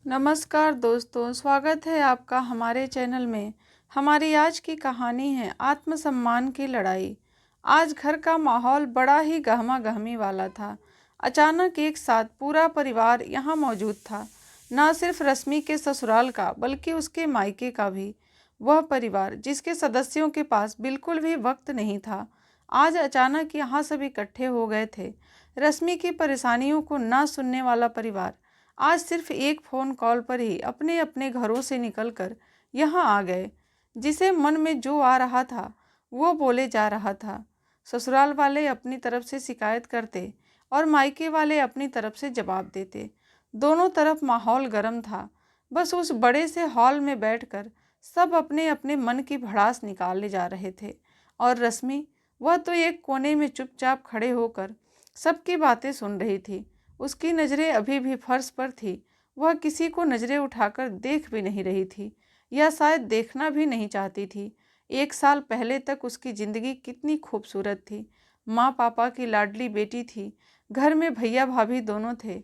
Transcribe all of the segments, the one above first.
नमस्कार दोस्तों, स्वागत है आपका हमारे चैनल में। हमारी आज की कहानी है आत्मसम्मान की लड़ाई। आज घर का माहौल बड़ा ही गहमा गहमी वाला था। अचानक एक साथ पूरा परिवार यहाँ मौजूद था। न सिर्फ रश्मि के ससुराल का बल्कि उसके मायके का भी। वह परिवार जिसके सदस्यों के पास बिल्कुल भी वक्त नहीं था, आज अचानक यहाँ सब इकट्ठे हो गए थे। रश्मि की परेशानियों को ना सुनने वाला परिवार आज सिर्फ एक फ़ोन कॉल पर ही अपने अपने घरों से निकलकर यहाँ आ गए। जिसे मन में जो आ रहा था वो बोले जा रहा था। ससुराल वाले अपनी तरफ से शिकायत करते और मायके वाले अपनी तरफ से जवाब देते। दोनों तरफ माहौल गर्म था। बस उस बड़े से हॉल में बैठकर सब अपने अपने मन की भड़ास निकालने जा रहे थे। और रश्मि, वह तो एक कोने में चुपचाप खड़े होकर सबकी बातें सुन रही थी। उसकी नज़रें अभी भी फर्श पर थी। वह किसी को नज़रें उठाकर देख भी नहीं रही थी, या शायद देखना भी नहीं चाहती थी। एक साल पहले तक उसकी ज़िंदगी कितनी खूबसूरत थी। माँ पापा की लाडली बेटी थी। घर में भैया भाभी दोनों थे।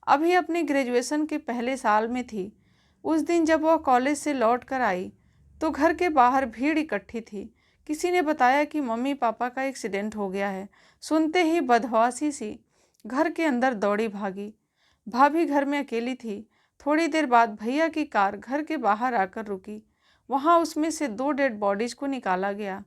अभी अपने ग्रेजुएशन के पहले साल में थी। उस दिन जब वह कॉलेज से लौट कर आई तो घर के बाहर भीड़ इकट्ठी थी। किसी ने बताया कि मम्मी पापा का एक्सीडेंट हो गया है। सुनते ही बदहवासी सी घर के अंदर दौड़ी भागी। भाभी घर में अकेली थी। थोड़ी देर बाद भैया की कार घर के बाहर आकर रुकी। वहां उसमें से 2 डेड बॉडीज को निकाला गया।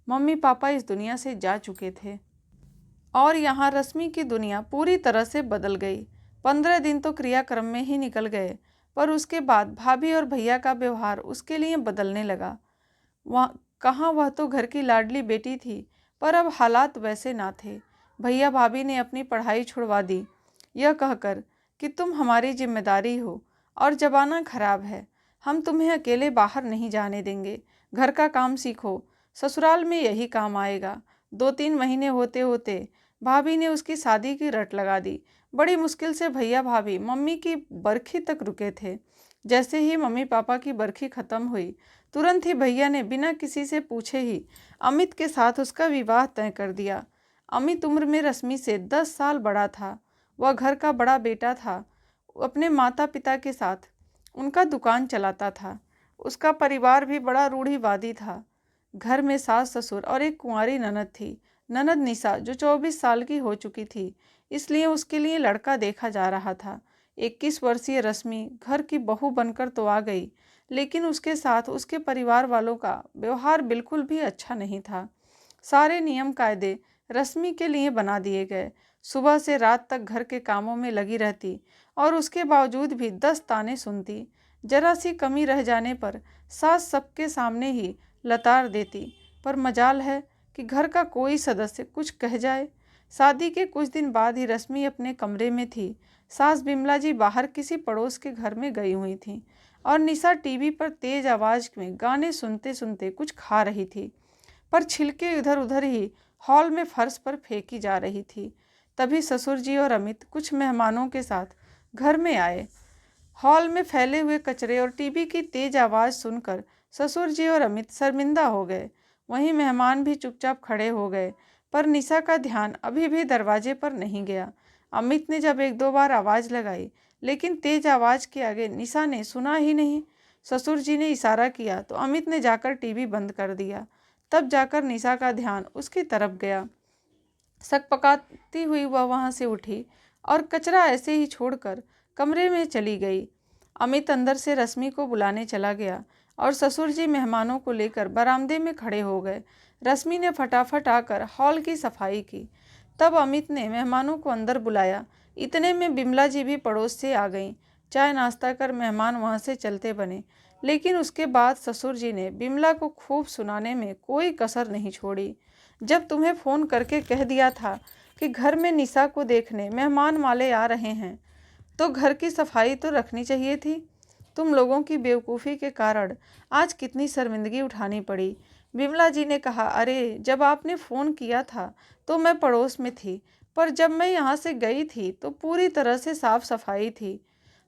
मम्मी पापा इस दुनिया से जा चुके थे और यहाँ रश्मि की दुनिया पूरी तरह से बदल गई। 15 दिन तो क्रियाक्रम में ही निकल गए, पर उसके बाद भाभी और भैया का व्यवहार उसके लिए बदलने लगा। वह तो घर की लाडली बेटी थी, पर अब हालात वैसे ना थे। भैया भाभी ने अपनी पढ़ाई छुड़वा दी, यह कहकर कि तुम हमारी जिम्मेदारी हो और ज़माना खराब है, हम तुम्हें अकेले बाहर नहीं जाने देंगे, घर का काम सीखो, ससुराल में यही काम आएगा। 2-3 महीने होते होते भाभी ने उसकी शादी की रट लगा दी। बड़ी मुश्किल से भैया भाभी मम्मी की बरखी तक रुके थे। जैसे ही मम्मी पापा की बरखी ख़त्म हुई, तुरंत ही भैया ने बिना किसी से पूछे ही अमित के साथ उसका विवाह तय कर दिया। अमित उम्र में रश्मि से 10 साल बड़ा था। वह घर का बड़ा बेटा था। अपने माता पिता के साथ उनका दुकान चलाता था। उसका परिवार भी बड़ा रूढ़िवादी था। घर में सास ससुर और एक कुंवारी ननद थी। ननद निशा, जो 24 साल की हो चुकी थी, इसलिए उसके लिए लड़का देखा जा रहा था। 21 वर्षीय रश्मि घर की बहू बनकर तो आ गई, लेकिन उसके साथ उसके परिवार वालों का व्यवहार बिल्कुल भी अच्छा नहीं था। सारे नियम कायदे रश्मि के लिए बना दिए गए। सुबह से रात तक घर के कामों में लगी रहती और उसके बावजूद भी 10 ताने सुनती। जरा सी कमी रह जाने पर सास सबके सामने ही लताड़ देती। पर मजाल है कि घर का कोई सदस्य कुछ कह जाए। शादी के कुछ दिन बाद ही रश्मि अपने कमरे में थी। सास बिमला जी बाहर किसी पड़ोस के घर में गई हुई थी और निशा टीवी पर तेज आवाज़ में गाने सुनते सुनते कुछ खा रही थी, पर छिलके इधर उधर ही हॉल में फर्श पर फेंकी जा रही थी। तभी ससुर जी और अमित कुछ मेहमानों के साथ घर में आए। हॉल में फैले हुए कचरे और टीवी की तेज आवाज़ सुनकर ससुर जी और अमित शर्मिंदा हो गए। वहीं मेहमान भी चुपचाप खड़े हो गए, पर निशा का ध्यान अभी भी दरवाजे पर नहीं गया। अमित ने जब 1-2 बार आवाज़ लगाई, लेकिन तेज आवाज़ के आगे निशा ने सुना ही नहीं। ससुर जी ने इशारा किया तो अमित ने जाकर टीवी बंद कर दिया। तब जाकर निशा का ध्यान उसकी तरफ गया। सकपकाती हुई वह वहाँ से उठी और कचरा ऐसे ही छोड़कर कमरे में चली गई। अमित अंदर से रश्मि को बुलाने चला गया और ससुर जी मेहमानों को लेकर बरामदे में खड़े हो गए। रश्मि ने फटाफट आकर हॉल की सफाई की। तब अमित ने मेहमानों को अंदर बुलाया। इतने में बिमला जी भी पड़ोस से आ गईं। चाय नाश्ता कर मेहमान वहाँ से चलते बने, लेकिन उसके बाद ससुर जी ने बिमला को खूब सुनाने में कोई कसर नहीं छोड़ी। जब तुम्हें फ़ोन करके कह दिया था कि घर में निशा को देखने मेहमान वाले आ रहे हैं, तो घर की सफाई तो रखनी चाहिए थी। तुम लोगों की बेवकूफ़ी के कारण आज कितनी शर्मिंदगी उठानी पड़ी। बिमला जी ने कहा, अरे जब आपने फ़ोन किया था तो मैं पड़ोस में थी, पर जब मैं यहाँ से गई थी तो पूरी तरह से साफ़ सफाई थी।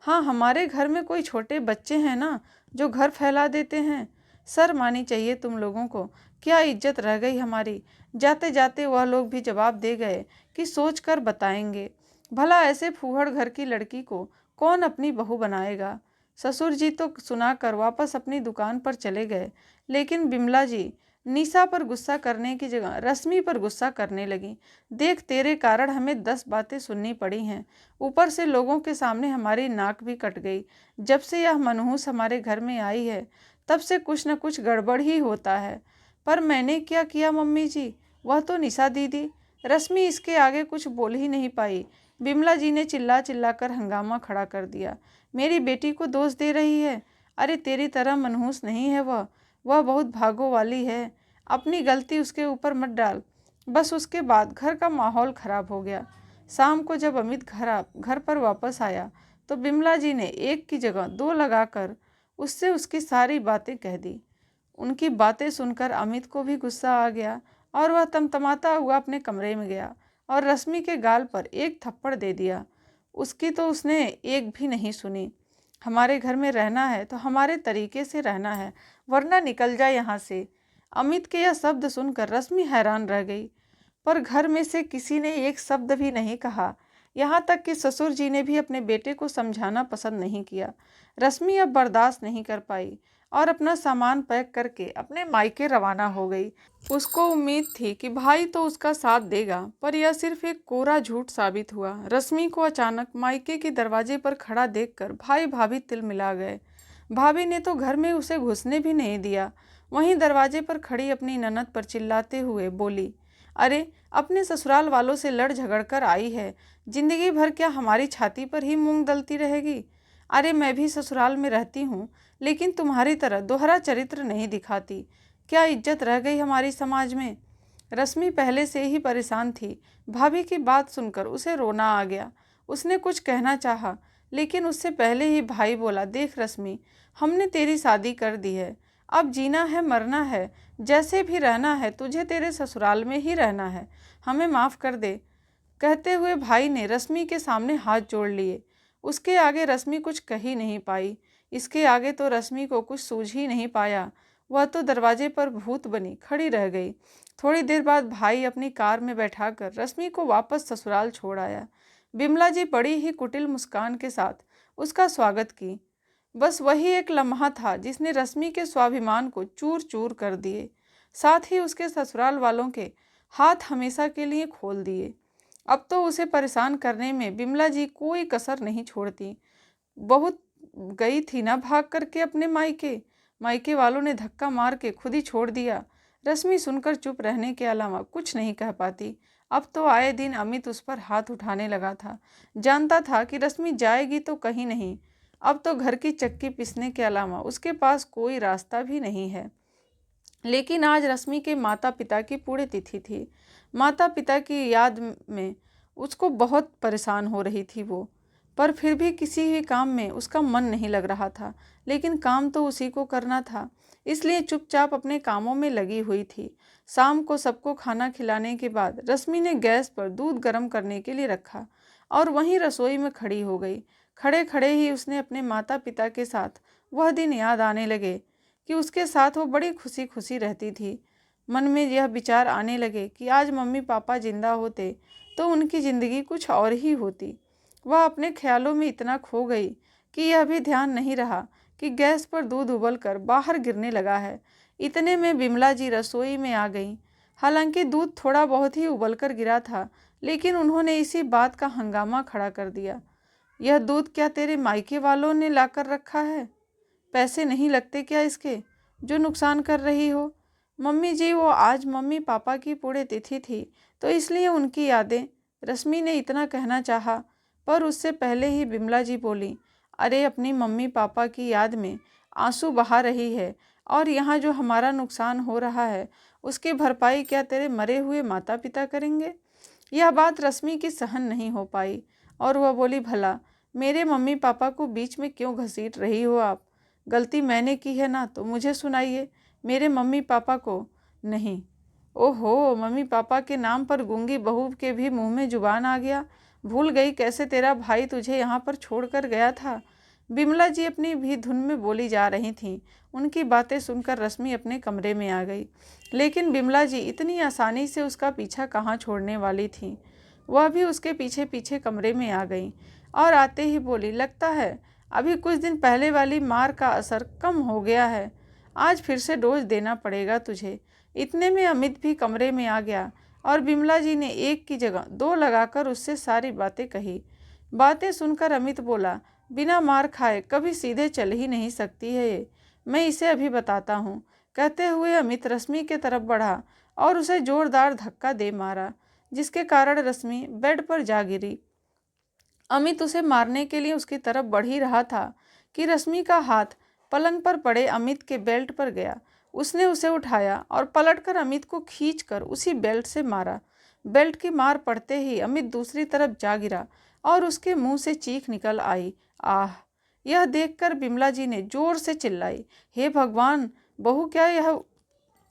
हाँ, हमारे घर में कोई छोटे बच्चे हैं ना, जो घर फैला देते हैं। शर्म आनी चाहिए तुम लोगों को। क्या इज्जत रह गई हमारी। जाते जाते वह लोग भी जवाब दे गए कि सोच कर बताएंगे। भला ऐसे फूहड़ घर की लड़की को कौन अपनी बहू बनाएगा। ससुर जी तो सुनाकर वापस अपनी दुकान पर चले गए, लेकिन बिमला जी निशा पर गुस्सा करने की जगह रश्मि पर गुस्सा करने लगी। देख, तेरे कारण हमें 10 बातें सुननी पड़ी हैं, ऊपर से लोगों के सामने हमारी नाक भी कट गई। जब से यह मनहूस हमारे घर में आई है तब से कुछ न कुछ गड़बड़ ही होता है। पर मैंने क्या किया मम्मी जी? वह तो निशा दीदी। रश्मि इसके आगे कुछ बोल ही नहीं पाई। बिमला जी ने चिल्ला चिल्ला कर हंगामा खड़ा कर दिया। मेरी बेटी को दोष दे रही है? अरे तेरी तरह मनहूस नहीं है वह बहुत भागों वाली है। अपनी गलती उसके ऊपर मत डाल। बस उसके बाद घर का माहौल खराब हो गया। शाम को जब अमित घर पर वापस आया तो बिमला जी ने एक की जगह दो लगाकर उससे उसकी सारी बातें कह दी। उनकी बातें सुनकर अमित को भी गुस्सा आ गया और वह तमतमाता हुआ अपने कमरे में गया और रश्मि के गाल पर एक थप्पड़ दे दिया। उसकी तो उसने एक भी नहीं सुनी। हमारे घर में रहना है तो हमारे तरीके से रहना है, वरना निकल जाए यहाँ से। अमित के यह शब्द सुनकर रश्मि हैरान रह गई, पर घर में से किसी ने एक शब्द भी नहीं कहा। यहाँ तक कि ससुर जी ने भी अपने बेटे को समझाना पसंद नहीं किया। रश्मि अब बर्दाश्त नहीं कर पाई और अपना सामान पैक करके अपने मायके रवाना हो गई। उसको उम्मीद थी कि भाई तो उसका साथ देगा, पर यह सिर्फ एक कोरा झूठ साबित हुआ। रश्मि को अचानक मायके के दरवाजे पर खड़ा देखकर भाई भाभी तिलमिला गए। भाभी ने तो घर में उसे घुसने भी नहीं दिया। वहीं दरवाजे पर खड़ी अपनी ननद पर चिल्लाते हुए बोली, अरे अपने ससुराल वालों से लड़ झगड़ कर आई है, जिंदगी भर क्या हमारी छाती पर ही मूंग दलती रहेगी? अरे मैं भी ससुराल में रहती हूँ, लेकिन तुम्हारी तरह दोहरा चरित्र नहीं दिखाती। क्या इज्जत रह गई हमारी समाज में? रश्मि पहले से ही परेशान थी। भाभी की बात सुनकर उसे रोना आ गया। उसने कुछ कहना चाहा, लेकिन उससे पहले ही भाई बोला, देख रश्मि, हमने तेरी शादी कर दी है, अब जीना है मरना है, जैसे भी रहना है तुझे तेरे ससुराल में ही रहना है, हमें माफ़ कर दे। कहते हुए भाई ने रश्मि के सामने हाथ जोड़ लिए। उसके आगे रश्मि कुछ कह ही नहीं पाई। इसके आगे तो रश्मि को कुछ सूझ ही नहीं पाया। वह तो दरवाजे पर भूत बनी खड़ी रह गई। थोड़ी देर बाद भाई अपनी कार में बैठाकर रश्मि को वापस ससुराल छोड़ आया। बिमला जी बड़ी ही कुटिल मुस्कान के साथ उसका स्वागत की। बस वही एक लम्हा था जिसने रश्मि के स्वाभिमान को चूर चूर कर दिए, साथ ही उसके ससुराल वालों के हाथ हमेशा के लिए खोल दिए। अब तो उसे परेशान करने में बिमला जी कोई कसर नहीं छोड़ती। बहुत गई थी ना भाग करके अपने मायके वालों ने धक्का मार के खुद ही छोड़ दिया। रश्मि सुनकर चुप रहने के अलावा कुछ नहीं कह पाती। अब तो आए दिन अमित उस पर हाथ उठाने लगा था। जानता था कि रश्मि जाएगी तो कहीं नहीं। अब तो घर की चक्की पीसने के अलावा उसके पास कोई रास्ता भी नहीं है। लेकिन आज रश्मि के माता पिता की पुण्यतिथि थी। माता पिता की याद में उसको बहुत परेशान हो रही थी वो, पर फिर भी किसी भी काम में उसका मन नहीं लग रहा था। लेकिन काम तो उसी को करना था, इसलिए चुपचाप अपने कामों में लगी हुई थी। शाम को सबको खाना खिलाने के बाद रश्मि ने गैस पर दूध गर्म करने के लिए रखा और वहीं रसोई में खड़ी हो गई। खड़े खड़े ही उसने अपने माता पिता के साथ वह दिन याद आने लगे कि उसके साथ वो बड़ी खुशी खुशी रहती थी। मन में यह विचार आने लगे कि आज मम्मी पापा जिंदा होते तो उनकी ज़िंदगी कुछ और ही होती। वह अपने ख्यालों में इतना खो गई कि यह भी ध्यान नहीं रहा कि गैस पर दूध उबलकर बाहर गिरने लगा है। इतने में बिमला जी रसोई में आ गईं। हालांकि दूध थोड़ा बहुत ही उबलकर गिरा था, लेकिन उन्होंने इसी बात का हंगामा खड़ा कर दिया। यह दूध क्या तेरे मायके वालों ने लाकर रखा है? पैसे नहीं लगते क्या इसके, जो नुकसान कर रही हो? मम्मी जी, वो आज मम्मी पापा की पुण्यतिथि थी तो इसलिए उनकी यादें। रश्मि ने इतना कहना चाहा, पर उससे पहले ही बिमला जी बोली, अरे अपनी मम्मी पापा की याद में आंसू बहा रही है, और यहाँ जो हमारा नुकसान हो रहा है उसकी भरपाई क्या तेरे मरे हुए माता पिता करेंगे? यह बात रश्मि की सहन नहीं हो पाई और वह बोली, भला मेरे मम्मी पापा को बीच में क्यों घसीट रही हो आप? गलती मैंने की है ना तो मुझे सुनाइए, मेरे मम्मी पापा को नहीं। ओहो, मम्मी पापा के नाम पर गूंगी बहू के भी मुंह में जुबान आ गया। भूल गई कैसे तेरा भाई तुझे यहाँ पर छोड़कर गया था। बिमला जी अपनी भी धुन में बोली जा रही थीं। उनकी बातें सुनकर रश्मि अपने कमरे में आ गई, लेकिन बिमला जी इतनी आसानी से उसका पीछा कहाँ छोड़ने वाली थीं। वह भी उसके पीछे पीछे कमरे में आ गई और आते ही बोली, लगता है अभी कुछ दिन पहले वाली मार का असर कम हो गया है, आज फिर से डोज देना पड़ेगा तुझे। इतने में अमित भी कमरे में आ गया और बिमला जी ने एक की जगह दो लगाकर उससे सारी बातें कही। बातें सुनकर अमित बोला, बिना मार खाए कभी सीधे चल ही नहीं सकती है ये, मैं इसे अभी बताता हूँ। कहते हुए अमित रश्मि के तरफ बढ़ा और उसे जोरदार धक्का दे मारा, जिसके कारण रश्मि बेड पर जा गिरी। अमित उसे मारने के लिए उसकी तरफ बढ़ ही रहा था कि रश्मि का हाथ पलंग पर पड़े अमित के बेल्ट पर गया। उसने उसे उठाया और पलटकर अमित को खींचकर उसी बेल्ट से मारा। बेल्ट की मार पड़ते ही अमित दूसरी तरफ जा गिरा और उसके मुंह से चीख निकल आई, आह। यह देखकर बिमला जी ने जोर से चिल्लाई, हे भगवान, बहू क्या यह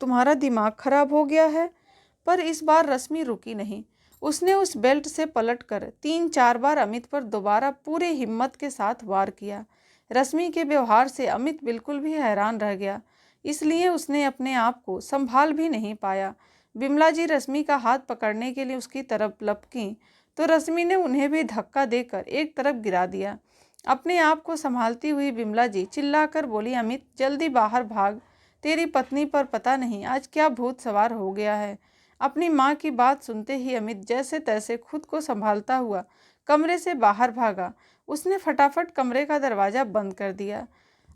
तुम्हारा दिमाग खराब हो गया है? पर इस बार रश्मि रुकी नहीं। उसने उस बेल्ट से पलटकर 3-4 बार अमित पर दोबारा पूरे हिम्मत के साथ वार किया। रश्मि के व्यवहार से अमित बिल्कुल भी हैरान रह गया, इसलिए उसने अपने आप को संभाल भी नहीं पाया। बिमला जी रश्मि का हाथ पकड़ने के लिए उसकी तरफ लपकीं तो रश्मि ने उन्हें भी धक्का देकर एक तरफ गिरा दिया। अपने आप को संभालती हुई बिमला जी चिल्लाकर बोली, अमित जल्दी बाहर भाग, तेरी पत्नी पर पता नहीं आज क्या भूत सवार हो गया है। अपनी माँ की बात सुनते ही अमित जैसे तैसे खुद को संभालता हुआ कमरे से बाहर भागा। उसने फटाफट कमरे का दरवाज़ा बंद कर दिया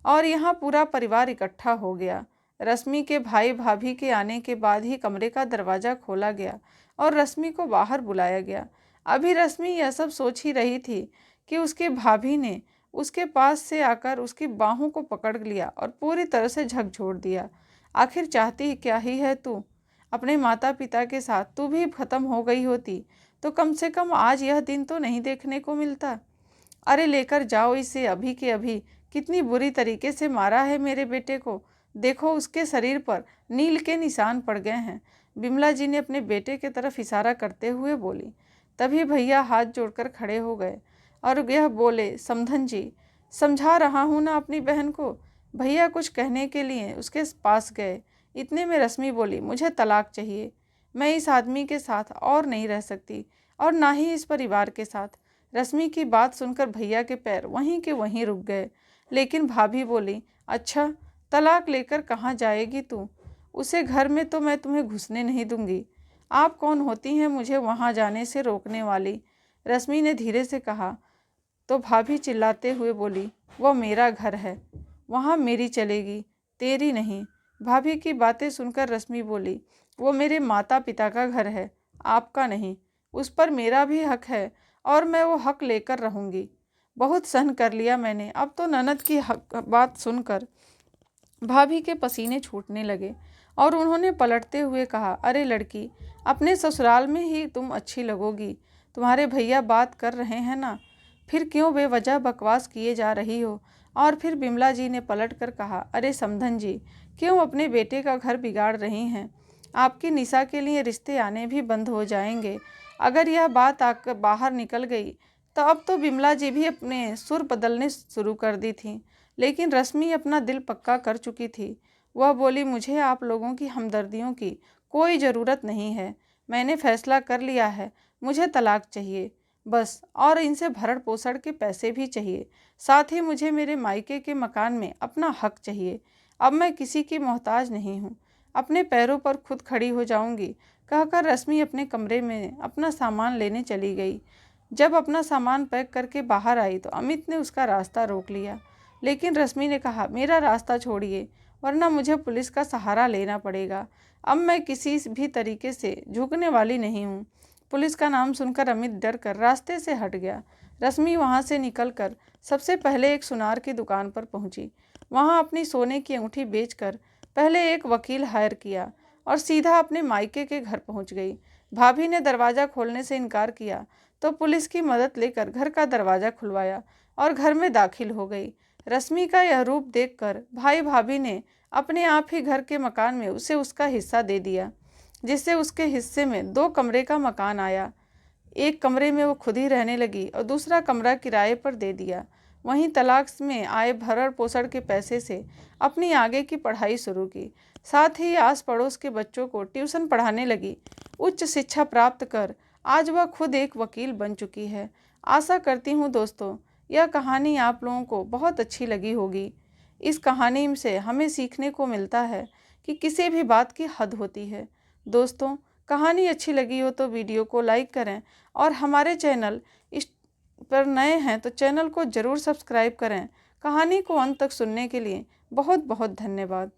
और यहाँ पूरा परिवार इकट्ठा हो गया। रश्मि के भाई भाभी के आने के बाद ही कमरे का दरवाज़ा खोला गया और रश्मि को बाहर बुलाया गया। अभी रश्मि यह सब सोच ही रही थी कि उसके भाभी ने उसके पास से आकर उसकी बाहों को पकड़ लिया और पूरी तरह से झकझोर दिया। आखिर चाहती क्या ही है तू? अपने माता पिता के साथ तू भी खत्म हो गई होती तो कम से कम आज यह दिन तो नहीं देखने को मिलता। अरे लेकर जाओ इसे अभी के अभी। कितनी बुरी तरीके से मारा है मेरे बेटे को, देखो उसके शरीर पर नील के निशान पड़ गए हैं, बिमला जी ने अपने बेटे की तरफ इशारा करते हुए बोली। तभी भैया हाथ जोड़कर खड़े हो गए और यह बोले, समधन जी, समझा रहा हूँ ना अपनी बहन को। भैया कुछ कहने के लिए उसके पास गए। इतने में रश्मि बोली, मुझे तलाक चाहिए, मैं इस आदमी के साथ और नहीं रह सकती और ना ही इस परिवार के साथ। रश्मि की बात सुनकर भैया के पैर वहीं के वहीं रुक गए, लेकिन भाभी बोली, अच्छा तलाक लेकर कहाँ जाएगी तू? उसे घर में तो मैं तुम्हें घुसने नहीं दूंगी। आप कौन होती हैं मुझे वहाँ जाने से रोकने वाली? रश्मि ने धीरे से कहा। तो भाभी चिल्लाते हुए बोली, वो मेरा घर है, वहाँ मेरी चलेगी, तेरी नहीं। भाभी की बातें सुनकर रश्मि बोली, वो मेरे माता पिता का घर है, आपका नहीं। उस पर मेरा भी हक है और मैं वो हक लेकर रहूँगी। बहुत सहन कर लिया मैंने, अब तो ननद की बात सुनकर भाभी के पसीने छूटने लगे और उन्होंने पलटते हुए कहा, अरे लड़की, अपने ससुराल में ही तुम अच्छी लगोगी। तुम्हारे भैया बात कर रहे हैं ना, फिर क्यों बेवजह बकवास किए जा रही हो? और फिर बिमला जी ने पलट कर कहा, अरे समधन जी, क्यों अपने बेटे का घर बिगाड़ रही हैं? आपकी निशा के लिए रिश्ते आने भी बंद हो जाएंगे। अगर यह बात आकर बाहर निकल गई तो अब तो बिमला जी भी अपने सुर बदलने शुरू कर दी थी, लेकिन रश्मि अपना दिल पक्का कर चुकी थी। वह बोली, मुझे आप लोगों की हमदर्दियों की कोई ज़रूरत नहीं है, मैंने फैसला कर लिया है, मुझे तलाक चाहिए बस, और इनसे भरण पोषण के पैसे भी चाहिए, साथ ही मुझे मेरे मायके के मकान में अपना हक चाहिए। अब मैं किसी की मोहताज नहीं हूँ, अपने पैरों पर खुद खड़ी हो जाऊंगी, कहकर रश्मि अपने कमरे में अपना सामान लेने चली गई। जब अपना सामान पैक करके बाहर आई तो अमित ने उसका रास्ता रोक लिया, लेकिन रश्मि ने कहा, मेरा रास्ता छोड़िए वरना मुझे पुलिस का सहारा लेना पड़ेगा। अब मैं किसी भी तरीके से झुकने वाली नहीं हूँ। पुलिस का नाम सुनकर अमित डर कर रास्ते से हट गया। रश्मि वहाँ से निकलकर सबसे पहले एक सुनार की दुकान पर पहुँची। वहाँ अपनी सोने की अंगूठी बेचकर पहले एक वकील हायर किया और सीधा अपने मायके के घर पहुँच गई। भाभी ने दरवाज़ा खोलने से इनकार किया तो पुलिस की मदद लेकर घर का दरवाज़ा खुलवाया और घर में दाखिल हो गई। रश्मि का यह रूप देखकर भाई भाभी ने अपने आप ही घर के मकान में उसे उसका हिस्सा दे दिया, जिससे उसके हिस्से में 2 कमरे का मकान आया। एक कमरे में वो खुद ही रहने लगी और दूसरा कमरा किराए पर दे दिया। वहीं तलाक में आए भरण पोषण के पैसे से अपनी आगे की पढ़ाई शुरू की, साथ ही आस पड़ोस के बच्चों को ट्यूशन पढ़ाने लगी। उच्च शिक्षा प्राप्त कर आज वह खुद एक वकील बन चुकी है। आशा करती हूँ दोस्तों यह कहानी आप लोगों को बहुत अच्छी लगी होगी। इस कहानी से हमें सीखने को मिलता है कि किसी भी बात की हद होती है। दोस्तों, कहानी अच्छी लगी हो तो वीडियो को लाइक करें और हमारे चैनल इस पर नए हैं तो चैनल को ज़रूर सब्सक्राइब करें। कहानी को अंत तक सुनने के लिए बहुत बहुत धन्यवाद।